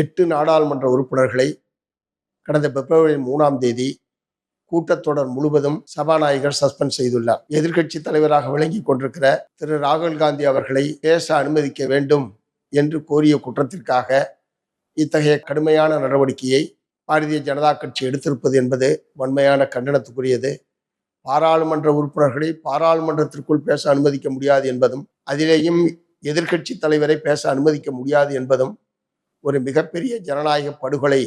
8 நாடாளுமன்ற உறுப்பினர்களை கடந்த பிப்ரவரி 3ஆம் தேதி கூட்டத்தொடர் முழுவதும் சபாநாயகர் சஸ்பெண்ட் செய்துள்ளார். எதிர்க்கட்சி தலைவராக விளங்கி கொண்டிருக்கிற திரு ராகுல் காந்தி அவர்களை பேச அனுமதிக்க வேண்டும் என்று கோரிய குற்றத்திற்காக இத்தகைய கடுமையான நடவடிக்கையை பாரதிய ஜனதா கட்சி எடுத்திருப்பது என்பது வன்மையான கண்டனத்துக்குரியது. பாராளுமன்ற உறுப்பினர்களை பாராளுமன்றத்திற்குள் பேச அனுமதிக்க முடியாது என்பதும், அதிலேயும் எதிர்க்கட்சி தலைவரை பேச அனுமதிக்க முடியாது என்பதும் ஒரு மிகப்பெரிய ஜனநாயக படுகொலை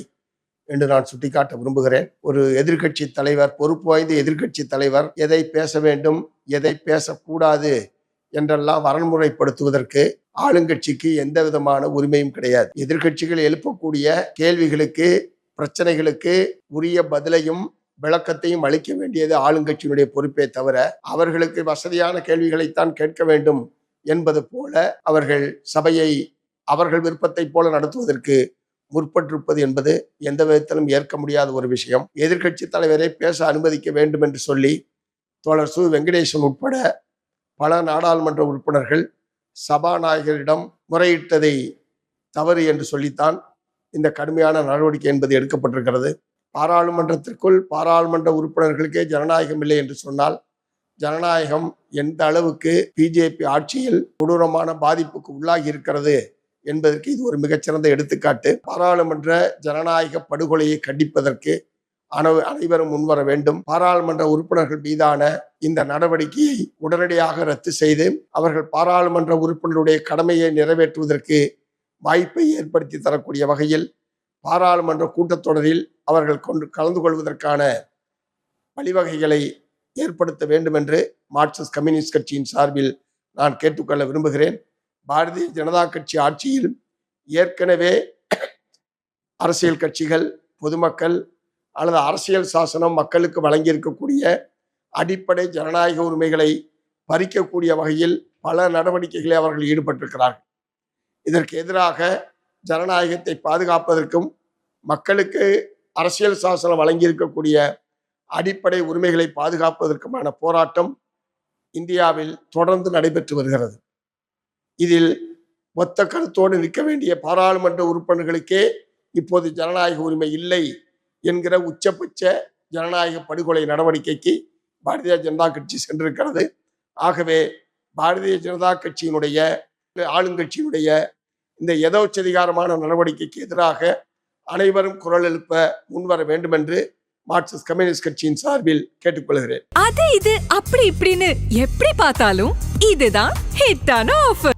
என்று நான் சுட்டிக்காட்ட விரும்புகிறேன். ஒரு எதிர்க்கட்சி தலைவர், பொறுப்பு வாய்ந்த எதிர்க்கட்சி தலைவர் எதை பேச வேண்டும், எதை பேசக்கூடாது என்றெல்லாம் வரன்முறைப்படுத்துவதற்கு ஆளுங்கட்சிக்கு எந்த விதமான உரிமையும் கிடையாது. எதிர்க்கட்சிகள் எழுப்பக்கூடிய கேள்விகளுக்கு, பிரச்சனைகளுக்கு உரிய பதிலையும் விளக்கத்தையும் அளிக்க வேண்டியது ஆளுங்கட்சியினுடைய பொறுப்பே தவிர, அவர்களுக்கு வசதியான கேள்விகளைத்தான் கேட்க வேண்டும் என்பது போல அவர்கள் சபையை அவர்கள் விருப்பத்தை போல நடத்துவதற்கு முற்பட்டிருப்பது என்பது எந்த விதத்திலும் ஏற்க முடியாத ஒரு விஷயம். எதிர்க்கட்சி தலைவரை பேச அனுமதிக்க வேண்டும் என்று சொல்லி தோழர் சு வெங்கடேசன் உட்பட பல நாடாளுமன்ற உறுப்பினர்கள் சபாநாயகரிடம் முறையிட்டதை தவறு என்று சொல்லித்தான் இந்த கடுமையான நடவடிக்கை என்பது எடுக்கப்பட்டிருக்கிறது. பாராளுமன்றத்திற்குள் பாராளுமன்ற உறுப்பினர்களுக்கே ஜனநாயகம் இல்லை என்று சொன்னால், ஜனநாயகம் எந்த அளவுக்கு பிஜேபி ஆட்சியில் கொடூரமான பாதிப்புக்கு உள்ளாகி இருக்கிறது என்பதற்கு இது ஒரு மிகச்சிறந்த எடுத்துக்காட்டு. பாராளுமன்ற ஜனநாயக படுகொலையை கண்டிப்பதற்கு அனைவரும் முன்வர வேண்டும். பாராளுமன்ற உறுப்பினர்கள் மீதான இந்த நடவடிக்கையை உடனடியாக ரத்து செய்து அவர்கள் பாராளுமன்ற உறுப்பினருடைய கடமையை நிறைவேற்றுவதற்கு வாய்ப்பை ஏற்படுத்தி தரக்கூடிய வகையில் பாராளுமன்ற கூட்டத்தொடரில் அவர்கள் கலந்து கொள்வதற்கான வழிவகைகளை ஏற்படுத்த வேண்டும் என்று மார்க்சிஸ்ட் கம்யூனிஸ்ட் கட்சியின் சார்பில் நான் கேட்டுக்கொள்ள விரும்புகிறேன். பாரதிய ஜனதா கட்சி ஆட்சியில் ஏற்கனவே அரசியல் கட்சிகள், பொதுமக்கள் அல்லது அரசியல் சாசனம் மக்களுக்கு வழங்கியிருக்கக்கூடிய அடிப்படை ஜனநாயக உரிமைகளை பறிக்கக்கூடிய வகையில் பல நடவடிக்கைகளை அவர்கள் ஈடுபட்டிருக்கிறார்கள். இதற்கு எதிராக ஜனநாயகத்தை பாதுகாப்பதற்கும் மக்களுக்கு அரசியல் சாசனம் வழங்கியிருக்கக்கூடிய அடிப்படை உரிமைகளை பாதுகாப்பதற்குமான போராட்டம் இந்தியாவில் தொடர்ந்து நடைபெற்று வருகிறது. இதில் ஒத்த கருத்தோடு நிற்க வேண்டிய பாராளுமன்ற உறுப்பினர்களுக்கே இப்போது ஜனநாயக உரிமை இல்லை என்கிற உச்சபட்ச ஜனநாயக படுகொலை நடவடிக்கைக்கு பாரதிய ஜனதா கட்சி சென்றிருக்கிறது. ஆகவே பாரதிய ஜனதா கட்சியினுடைய, ஆளுங்கட்சியினுடைய இந்த எதோச்சதிகாரமான நடவடிக்கைக்கு எதிராக அனைவரும் குரல் எழுப்ப முன்வர வேண்டும் என்று மார்க்சிஸ்ட் கம்யூனிஸ்ட் கட்சியின் சார்பில் கேட்டுக்கொள்கிறேன். அது இது அப்படி இப்படின்னு எப்படி பார்த்தாலும் இதுதான் ஹிட்டான ஆஃபர்.